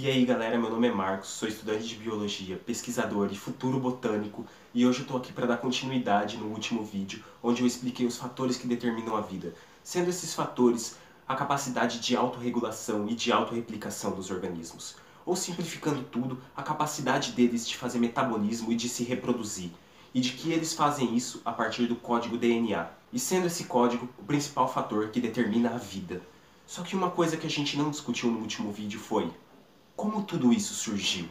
E aí galera, meu nome é Marcos, sou estudante de Biologia, pesquisador e futuro botânico, e hoje eu estou aqui para dar continuidade no último vídeo, onde eu expliquei os fatores que determinam a vida, sendo esses fatores a capacidade de autorregulação e de autorreplicação dos organismos, ou simplificando tudo, a capacidade deles de fazer metabolismo e de se reproduzir, e de que eles fazem isso a partir do código DNA, e sendo esse código o principal fator que determina a vida. Só que uma coisa que a gente não discutiu no último vídeo foi: como tudo isso surgiu?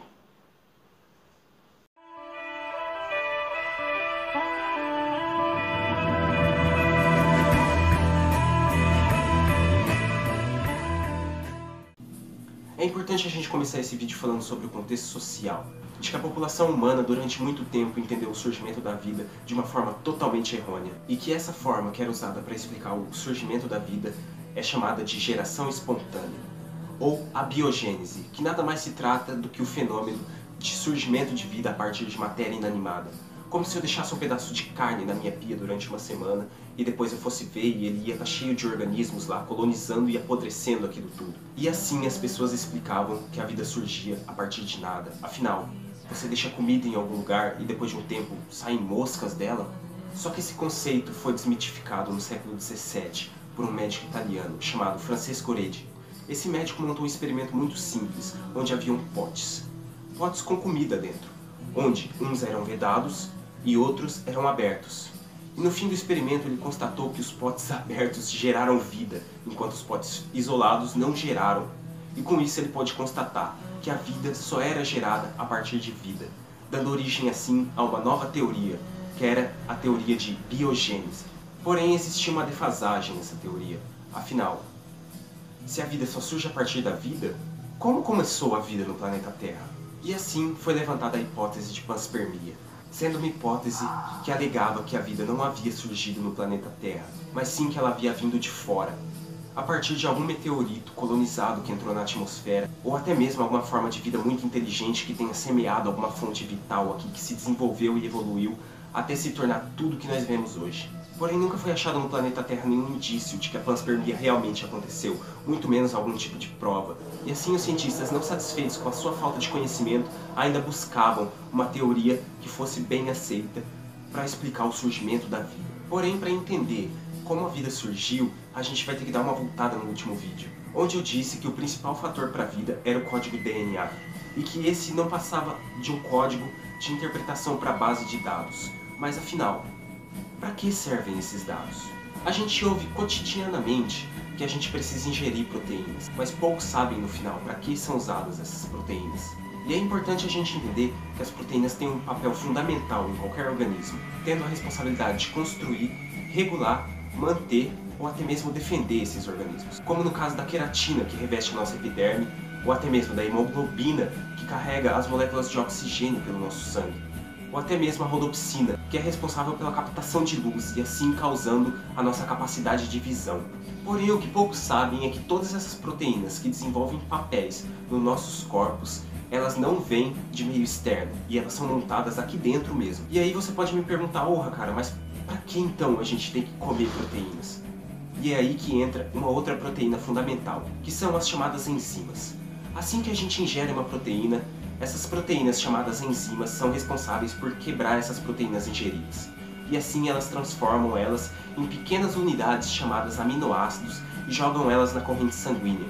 É importante a gente começar esse vídeo falando sobre o contexto social, de que a população humana durante muito tempo entendeu o surgimento da vida de uma forma totalmente errônea, e que essa forma que era usada para explicar o surgimento da vida é chamada de geração espontânea, ou a biogênese, que nada mais se trata do que o fenômeno de surgimento de vida a partir de matéria inanimada. Como se eu deixasse um pedaço de carne na minha pia durante uma semana e depois eu fosse ver e ele ia estar cheio de organismos lá, colonizando e apodrecendo aquilo tudo. E assim as pessoas explicavam que a vida surgia a partir de nada. Afinal, você deixa comida em algum lugar e depois de um tempo saem moscas dela? Só que esse conceito foi desmitificado no século XVII por um médico italiano chamado Francesco Redi. Esse médico montou um experimento muito simples, onde haviam potes com comida dentro, onde uns eram vedados e outros eram abertos. E no fim do experimento ele constatou que os potes abertos geraram vida, enquanto os potes isolados não geraram. E com isso ele pode constatar que a vida só era gerada a partir de vida, dando origem assim a uma nova teoria, que era a teoria de biogênese. Porém existia uma defasagem nessa teoria. Afinal, se a vida só surge a partir da vida, como começou a vida no planeta Terra? E assim foi levantada a hipótese de panspermia, sendo uma hipótese que alegava que a vida não havia surgido no planeta Terra, mas sim que ela havia vindo de fora, a partir de algum meteorito colonizado que entrou na atmosfera, ou até mesmo alguma forma de vida muito inteligente que tenha semeado alguma fonte vital aqui que se desenvolveu e evoluiu até se tornar tudo que nós vemos hoje. Porém, nunca foi achado no planeta Terra nenhum indício de que a panspermia realmente aconteceu, muito menos algum tipo de prova. E assim os cientistas, não satisfeitos com a sua falta de conhecimento, ainda buscavam uma teoria que fosse bem aceita para explicar o surgimento da vida. Porém, para entender como a vida surgiu, a gente vai ter que dar uma voltada no último vídeo, onde eu disse que o principal fator para a vida era o código DNA, e que esse não passava de um código de interpretação para a base de dados. Mas afinal, para que servem esses dados? A gente ouve cotidianamente que a gente precisa ingerir proteínas, mas poucos sabem no final para que são usadas essas proteínas. E é importante a gente entender que as proteínas têm um papel fundamental em qualquer organismo, tendo a responsabilidade de construir, regular, manter ou até mesmo defender esses organismos. Como no caso da queratina, que reveste a nossa epiderme, ou até mesmo da hemoglobina, que carrega as moléculas de oxigênio pelo nosso sangue. Ou até mesmo a rodopsina, que é responsável pela captação de luz e assim causando a nossa capacidade de visão. Porém, o que poucos sabem é que todas essas proteínas que desenvolvem papéis nos nossos corpos, elas não vêm de meio externo, e elas são montadas aqui dentro mesmo. E aí você pode me perguntar, cara, mas para que então a gente tem que comer proteínas? E é aí que entra uma outra proteína fundamental, que são as chamadas enzimas. Assim que a gente ingere uma proteína, essas proteínas chamadas enzimas são responsáveis por quebrar essas proteínas ingeridas. E assim elas transformam elas em pequenas unidades chamadas aminoácidos e jogam elas na corrente sanguínea.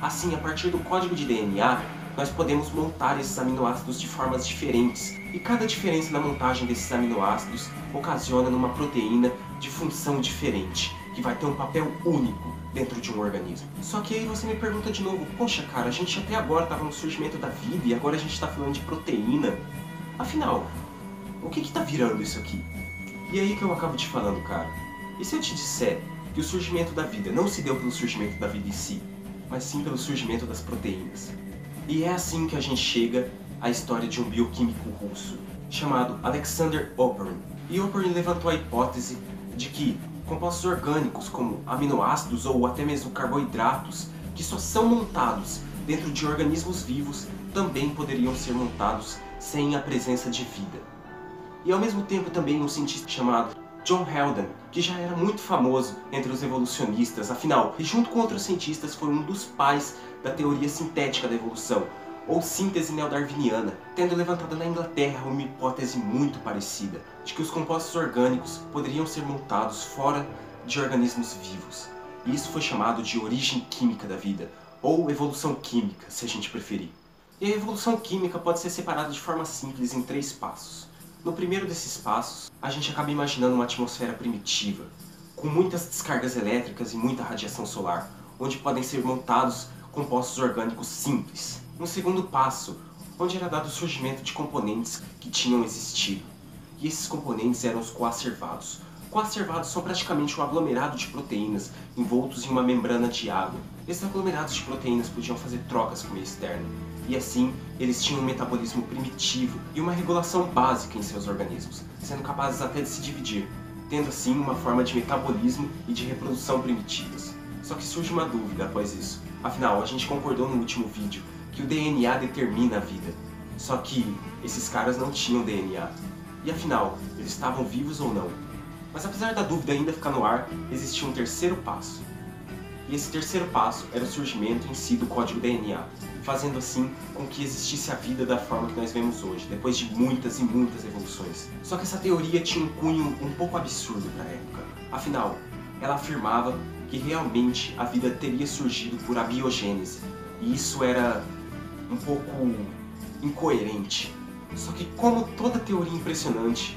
Assim, a partir do código de DNA, nós podemos montar esses aminoácidos de formas diferentes. E cada diferença na montagem desses aminoácidos ocasiona numa proteína de função diferente, que vai ter um papel único dentro de um organismo. Só que aí você me pergunta de novo, poxa cara, a gente até agora estava no surgimento da vida e agora a gente está falando de proteína. Afinal, o que está virando isso aqui? E aí que eu acabo te falando, cara. E se eu te disser que o surgimento da vida não se deu pelo surgimento da vida em si, mas sim pelo surgimento das proteínas? E é assim que a gente chega à história de um bioquímico russo, chamado Alexander Oparin. E Oparin levantou a hipótese de que compostos orgânicos como aminoácidos ou até mesmo carboidratos que só são montados dentro de organismos vivos também poderiam ser montados sem a presença de vida. E ao mesmo tempo também um cientista chamado John Haldane, que já era muito famoso entre os evolucionistas, afinal, e junto com outros cientistas foi um dos pais da teoria sintética da evolução, ou síntese neodarwiniana, tendo levantado na Inglaterra uma hipótese muito parecida, de que os compostos orgânicos poderiam ser montados fora de organismos vivos. E isso foi chamado de origem química da vida, ou evolução química, se a gente preferir. E a evolução química pode ser separada de forma simples em 3 passos. No primeiro desses passos, a gente acaba imaginando uma atmosfera primitiva, com muitas descargas elétricas e muita radiação solar, onde podem ser montados compostos orgânicos simples. No segundo passo, onde era dado o surgimento de componentes que tinham existido. E esses componentes eram os coacervados. Coacervados são praticamente um aglomerado de proteínas envoltos em uma membrana de água. Esses aglomerados de proteínas podiam fazer trocas com o meio externo, e assim eles tinham um metabolismo primitivo e uma regulação básica em seus organismos, sendo capazes até de se dividir, tendo assim uma forma de metabolismo e de reprodução primitivas. Só que surge uma dúvida após isso. Afinal, a gente concordou no último vídeo que o DNA determina a vida. Só que esses caras não tinham DNA. E afinal, eles estavam vivos ou não? Mas apesar da dúvida ainda ficar no ar, existia um terceiro passo. E esse terceiro passo era o surgimento em si do código DNA, fazendo assim com que existisse a vida da forma que nós vemos hoje, depois de muitas e muitas evoluções. Só que essa teoria tinha um cunho um pouco absurdo para a época. Afinal, ela afirmava que realmente a vida teria surgido por abiogênese, e isso era um pouco incoerente. Só que, como toda teoria impressionante,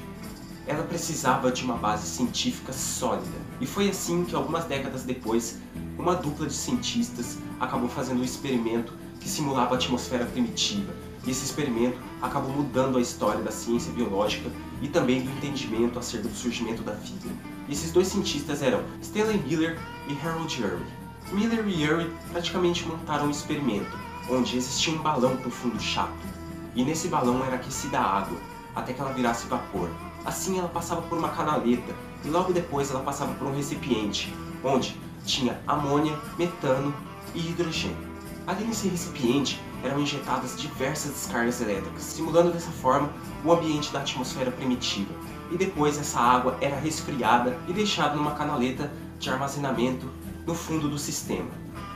ela precisava de uma base científica sólida. E foi assim que, algumas décadas depois, uma dupla de cientistas acabou fazendo um experimento que simulava a atmosfera primitiva. E esse experimento acabou mudando a história da ciência biológica e também do entendimento acerca do surgimento da vida. E esses 2 cientistas eram Stanley Miller e Harold Urey. Miller e Urey praticamente montaram um experimento, onde existia um balão com fundo chato. E nesse balão era aquecida a água, até que ela virasse vapor. Assim ela passava por uma canaleta, e logo depois ela passava por um recipiente, onde tinha amônia, metano e hidrogênio. Ali nesse recipiente eram injetadas diversas descargas elétricas, simulando dessa forma o ambiente da atmosfera primitiva. E depois essa água era resfriada e deixada numa canaleta de armazenamento no fundo do sistema.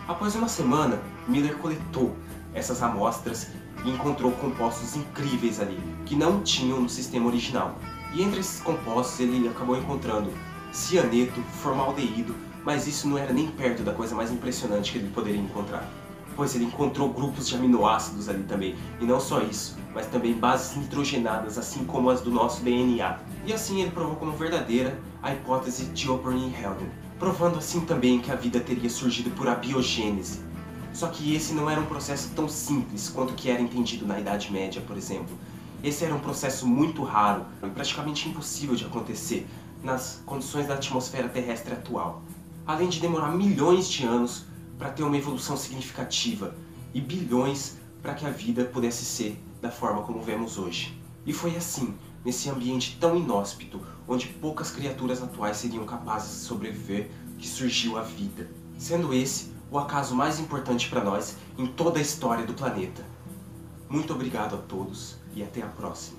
Após uma semana, Miller coletou essas amostras e encontrou compostos incríveis ali, que não tinham no sistema original. E entre esses compostos ele acabou encontrando cianeto, formaldeído, mas isso não era nem perto da coisa mais impressionante que ele poderia encontrar. Pois ele encontrou grupos de aminoácidos ali também, e não só isso, mas também bases nitrogenadas, assim como as do nosso DNA. E assim ele provou como verdadeira a hipótese de Oberyn Helden, provando assim também que a vida teria surgido por abiogênese. Só que esse não era um processo tão simples quanto que era entendido na Idade Média, por exemplo. Esse era um processo muito raro e praticamente impossível de acontecer nas condições da atmosfera terrestre atual. Além de demorar milhões de anos para ter uma evolução significativa e bilhões para que a vida pudesse ser da forma como vemos hoje. E foi assim, nesse ambiente tão inóspito, onde poucas criaturas atuais seriam capazes de sobreviver, que surgiu a vida. Sendo esse o acaso mais importante para nós em toda a história do planeta. Muito obrigado a todos e até a próxima.